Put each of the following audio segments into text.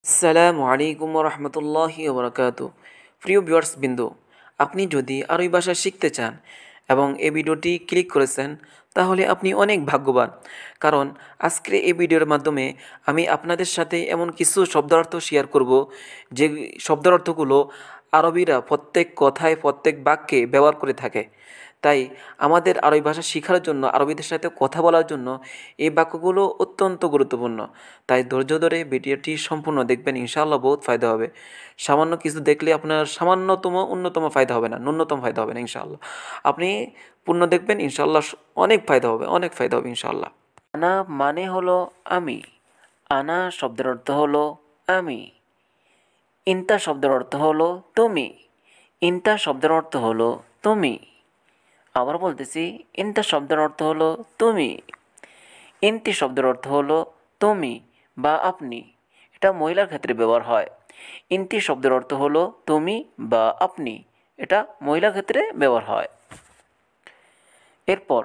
আসসালামু আলাইকুম রহমতুল্লাহি ওবরাকাতু। প্রিয় ভিউয়ার্স বিন্দু, আপনি যদি আরবি ভাষা শিখতে চান এবং এই ভিডিওটি ক্লিক করেছেন, তাহলে আপনি অনেক ভাগ্যবান। কারণ আজকের এই ভিডিওর মাধ্যমে আমি আপনাদের সাথে এমন কিছু শব্দার্থ শেয়ার করব, যে শব্দার্থগুলো আরবিরা প্রত্যেক কথায় প্রত্যেক বাক্যে ব্যবহার করে থাকে। তাই আমাদের আরবি ভাষা শেখার জন্য, আরবিদের সাথে কথা বলার জন্য এই বাক্যগুলো অত্যন্ত গুরুত্বপূর্ণ। তাই ধৈর্য ধরে ভিডিওটি সম্পূর্ণ দেখবেন, ইনশাআল্লাহ বহুত ফায়দা হবে। সামান্য কিছু দেখলে আপনার সামান্যতম উন্নতম ফায়দা হবে না, ন্যূনতম ফায়দা হবে না ইনশাআল্লাহ। আপনি পূর্ণ দেখবেন, ইনশাআল্লাহ অনেক ফায়দা হবে, অনেক ফায়দা হবে ইনশাআল্লাহ। আনা মানে হলো আমি। আনা শব্দের অর্থ হলো আমি। ইন্তা শব্দের অর্থ হলো তুমি। ইন্তা শব্দের অর্থ হলো তুমি। আবার বলতেছি, ইন্তা শব্দের অর্থ হলো তুমি। ইন্তি শব্দের অর্থ হলো তুমি বা আপনি। এটা মহিলার ক্ষেত্রে ব্যবহার হয়। ইন্তি শব্দের অর্থ হলো তুমি বা আপনি। এটা মহিলার ক্ষেত্রে ব্যবহার হয়। এরপর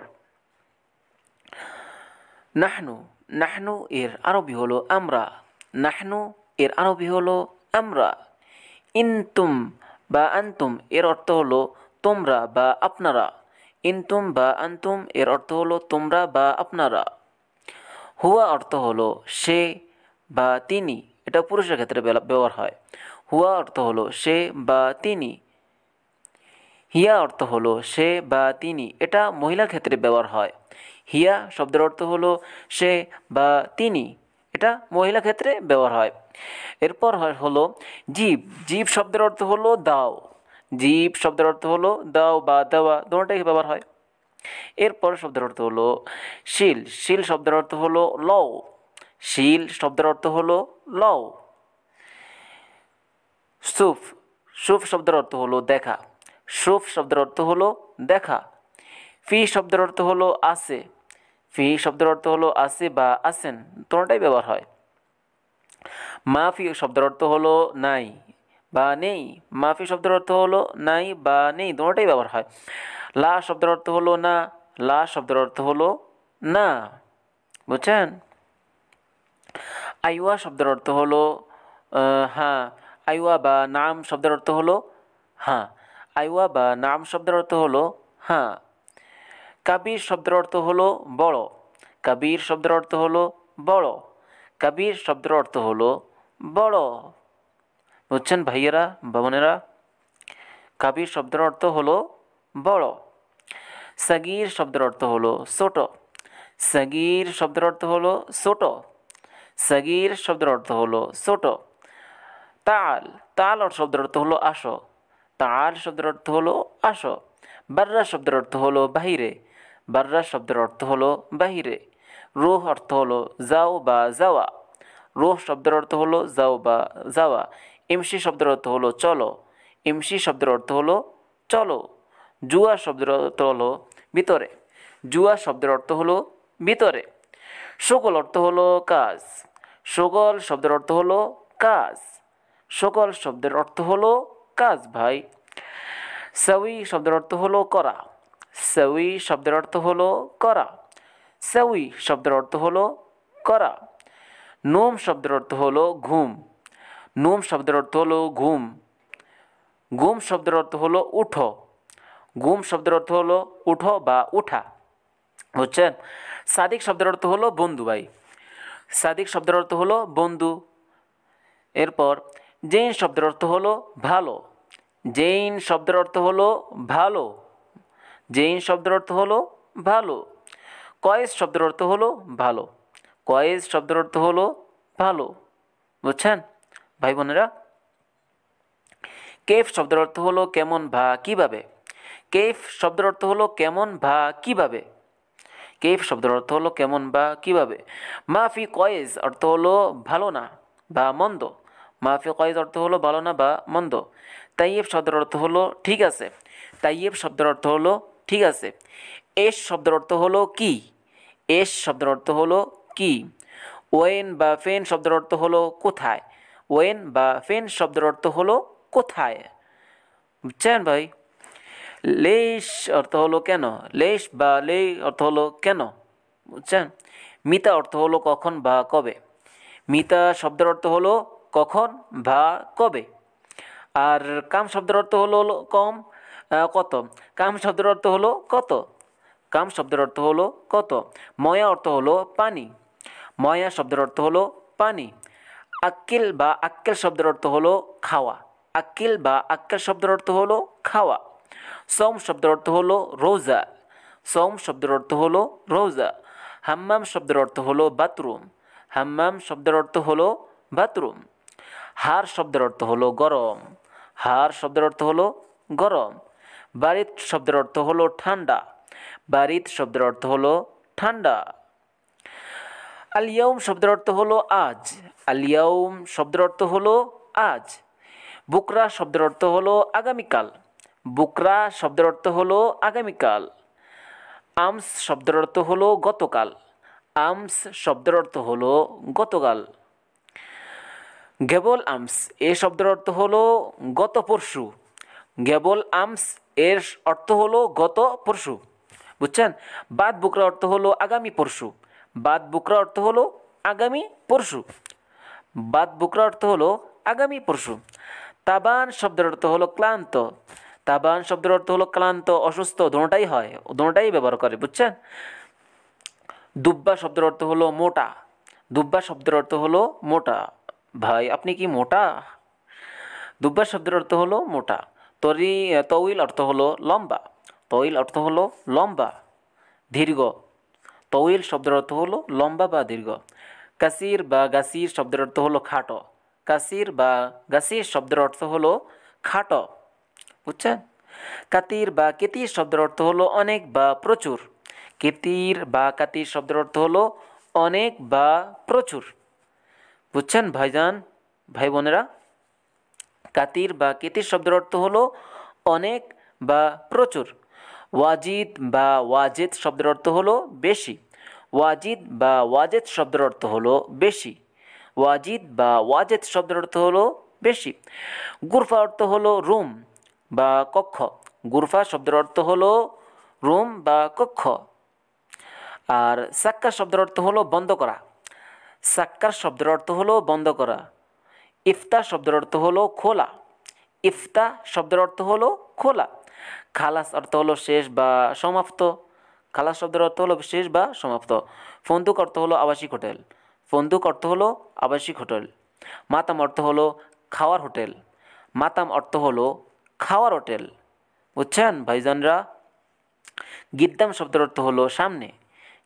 নাহনু। নাহনু এর আরবি হলো আমরা। নাহনু এর আরবি হলো আমরা। ইনতুম বা আনতুম এর অর্থ হলো তোমরা বা আপনারা। ইনতুম বা আনতুম এর অর্থ হলো তোমরা বা আপনারা। হুয়া অর্থ হলো সে বা তিনি। এটা পুরুষের ক্ষেত্রে ব্যবহার হয়। হুয়া অর্থ হলো সে বা তিনি। হিয়া অর্থ হলো সে বা তিনি। এটা মহিলার ক্ষেত্রে ব্যবহার হয়। হিয়া শব্দের অর্থ হলো সে বা তিনি। এটা মহিলা ক্ষেত্রে ব্যবহার হয়। এরপর হলো জীব। জীব শব্দের অর্থ হলো দাও। জীব শব্দের অর্থ হলো দাও বা দেওয়া, দুটোটাই ব্যবহার হয়। এরপর শব্দের অর্থ হলো শিল। শিল শব্দের অর্থ হলো লও। শিল শব্দের অর্থ হলো লও। সুফ। সুফ শব্দের অর্থ হলো দেখা। সুফ শব্দের অর্থ হলো দেখা। ফি শব্দের অর্থ হলো আছে। ফি শব্দের অর্থ হলো আছে বা আছেন, দুটোটাই ব্যবহার হয়। মাফি শব্দের অর্থ হলো নাই বা নেই। মাফি শব্দের অর্থ হলো নাই বা নেই, দুটোটাই ব্যবহার হয়। লা শব্দের অর্থ হলো না। লা শব্দের অর্থ হলো না। বুঝছেন? আইওয়া শব্দের অর্থ হলো হ্যাঁ। আইওয়া বা নাম শব্দের অর্থ হলো হ্যাঁ। আইওয়া বা নাম শব্দের অর্থ হলো হ্যাঁ। কাবির শব্দের অর্থ হলো বড়। কাবির শব্দের অর্থ হলো বড়। কাবির শব্দের অর্থ হলো বড়। বুঝছেন ভাইয়েরা, বোনেরা? কাবির শব্দের অর্থ হলো বড়। সাগির শব্দের অর্থ হলো ছোট। সাগির শব্দের অর্থ হলো ছোট। সাগির শব্দের অর্থ হলো ছোট। তাল। তাল শব্দের অর্থ হলো আসো। তাল শব্দের অর্থ হলো আসো। বার্রা শব্দের অর্থ হলো বাহিরে। বার্রা শব্দের অর্থ হলো বাহিরে। রুহ অর্থ হলো যাও বা যাওয়া। রুহ শব্দের অর্থ হলো যাও বা যাওয়া। ইমসি শব্দের অর্থ হলো চলো। ইমসি শব্দের অর্থ হলো চলো। জুয়া শব্দের অর্থ হলো ভিতরে। জুয়া শব্দের অর্থ হলো ভিতরে। সকল অর্থ হলো কাজ। সকল শব্দের অর্থ হলো কাজ। সকল শব্দের অর্থ হলো কাজ ভাই। সাউই শব্দের অর্থ হলো করা। সাউই শব্দের অর্থ হলো করা। সাউই শব্দের অর্থ হলো করা। নোম শব্দের অর্থ হলো ঘুম। নোম শব্দের অর্থ হলো ঘুম। ঘুম শব্দের অর্থ হলো উঠো। ঘুম শব্দের অর্থ হলো উঠো বা উঠা। বুঝছেন? সাদিক শব্দের অর্থ হলো বন্ধু ভাই। সাদিক শব্দের অর্থ হলো বন্ধু। এরপর জৈন শব্দের অর্থ হলো ভালো। জৈন শব্দের অর্থ হলো ভালো। জৈন শব্দের অর্থ হলো ভালো। কয়েস শব্দের অর্থ হলো ভালো। কয়েস শব্দের অর্থ হলো ভালো। বুঝছেন ভাই বোনেরা? কেফ শব্দের অর্থ হলো কেমন বা কিভাবে। কেফ শব্দের অর্থ হলো কেমন বা কিভাবে। কেফ শব্দের অর্থ হলো কেমন বা কিভাবে। মাফি কয়েজ অর্থ হলো ভালো না বা মন্দ। মাফি কয়েজ অর্থ হলো ভালো না বা মন্দ। তাইয়েব শব্দের অর্থ হলো ঠিক আছে। তাইয়েব শব্দের অর্থ হলো ঠিক আছে। এস শব্দের অর্থ হলো কি। এস শব্দের অর্থ হলো কি। ওয়েন বা ফেন শব্দের অর্থ হলো কোথায়। ওয়েন বা ফেন শব্দের অর্থ হলো কোথায়। বুঝছেন ভাই? লেশ অর্থ হলো কেন। লেশ বা লে অর্থ হলো কেন। বুঝছেন? মিতা অর্থ হলো কখন বা কবে। মিতা শব্দের অর্থ হলো কখন বা কবে। আর কাম শব্দের অর্থ হলো কত। কাম শব্দের অর্থ হলো কত। কাম শব্দের অর্থ হলো কত। ময়া অর্থ হলো পানি। ময়া শব্দের অর্থ হলো পানি। আক্কিল বা আক্কেল শব্দের অর্থ হলো খাওয়া। আক্কিল বা আক্কেল শব্দের অর্থ হলো খাওয়া। সৌম শব্দের অর্থ হলো রোজা। সৌম শব্দের অর্থ হলো রোজা। হাম্মাম শব্দের অর্থ হলো বাথরুম। হাম্মাম শব্দের অর্থ হলো বাথরুম। হার শব্দের অর্থ হলো গরম। হার শব্দের অর্থ হলো গরম। বারিদ শব্দের অর্থ হলো ঠান্ডা। বারিদ শব্দের অর্থ হলো ঠান্ডা। আলিয়াউম শব্দের অর্থ হলো আজ। আলিয়াউম শব্দের অর্থ হলো আজ। বুকরা শব্দের অর্থ হলো আগামীকাল। বুকরা শব্দের অর্থ হলো আগামীকাল। আমস শব্দের অর্থ হলো গতকাল। আমস শব্দের অর্থ হলো গতকাল। গেবল আমস এ শব্দের অর্থ হলো গত পরশু। গেবল আমস এর অর্থ হলো গত পরশু। বুঝছেন? বাদ বুকরা অর্থ হলো আগামী পরশু। বাদ বুকরা অর্থ হলো আগামী পরশু। বাদ বুকরা অর্থ হলো আগামী পরশু। তাবান শব্দের অর্থ হলো ক্লান্ত। তাবান শব্দের অর্থ হলো ক্লান্ত, অসুস্থ, দোনোটাই হয়, দোনোটাই ব্যবহার করে। বুঝছেন? দুব্বা শব্দের অর্থ হলো মোটা। দুব্বা শব্দের অর্থ হলো মোটা। ভাই আপনি কি মোটা? দুব্বা শব্দের অর্থ হলো মোটা। তউইল অর্থ হলো লম্বা। তউইল অর্থ হলো লম্বা, দীর্ঘ। তউইল শব্দের অর্থ হলো লম্বা বা দীর্ঘ। কাসির বা গাসির শব্দের অর্থ হলো খাটো। কাসির বা গাসির শব্দের অর্থ হলো খাটো। বুঝছেন? কাতির বা কেতির শব্দের অর্থ হলো অনেক বা প্রচুর। কেতির বা কাতির শব্দের অর্থ হলো অনেক বা প্রচুর। বুঝছেন ভাইজান, ভাই বোনেরা? কাতির বা কেতির শব্দের অর্থ হলো অনেক বা প্রচুর। ওয়াজিদ বা ওয়াজেদ শব্দের অর্থ হলো বেশি। ওয়াজিদ বা ওয়াজেদ শব্দের অর্থ হলো বেশি। ওয়াজিদ বা ওয়াজেদ শব্দের অর্থ হলো বেশি। গুরফা অর্থ হলো রুম বা কক্ষ। গুরফা শব্দের অর্থ হলো রুম বা কক্ষ। আর সাক্কা শব্দের অর্থ হলো বন্ধ করা। সাক্কার শব্দের অর্থ হলো বন্ধ করা। ইফতা শব্দের অর্থ হলো খোলা। ইফতা শব্দের অর্থ হলো খোলা। খালাস অর্থ হলো শেষ বা সমাপ্ত। খালাস শব্দের অর্থ হলো শেষ বা সমাপ্ত। ফন্দুক অর্থ হলো আবাসিক হোটেল। ফন্দুক অর্থ হলো আবাসিক হোটেল। মাতাম অর্থ হলো খাওয়ার হোটেল। মাতাম অর্থ হলো খাওয়ার হোটেল। বুঝছেন ভাইজানরা? গিদ্দাম শব্দের অর্থ হলো সামনে।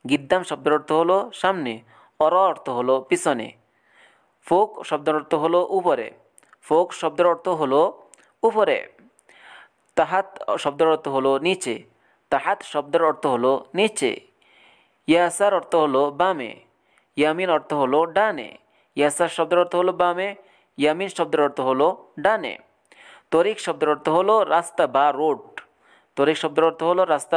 গিদ্দাম শব্দের অর্থ হলো সামনে। অর্থ হলো পিছনে। ফোক শব্দের অর্থ হলো উপরে। ফোক শব্দের অর্থ হলো উপরে। তাহাত শব্দের অর্থ হলো নিচে। তাহাত শব্দের অর্থ হলো নিচে। ইয়াসার অর্থ হলো বামে। ইয়ামিন অর্থ হলো ডানে। ইয়াসার শব্দের অর্থ হলো বামে। ইয়ামিন শব্দের অর্থ হলো ডানে। তরিক শব্দের অর্থ হলো রাস্তা বা রোড। তরিক শব্দের অর্থ হলো রাস্তা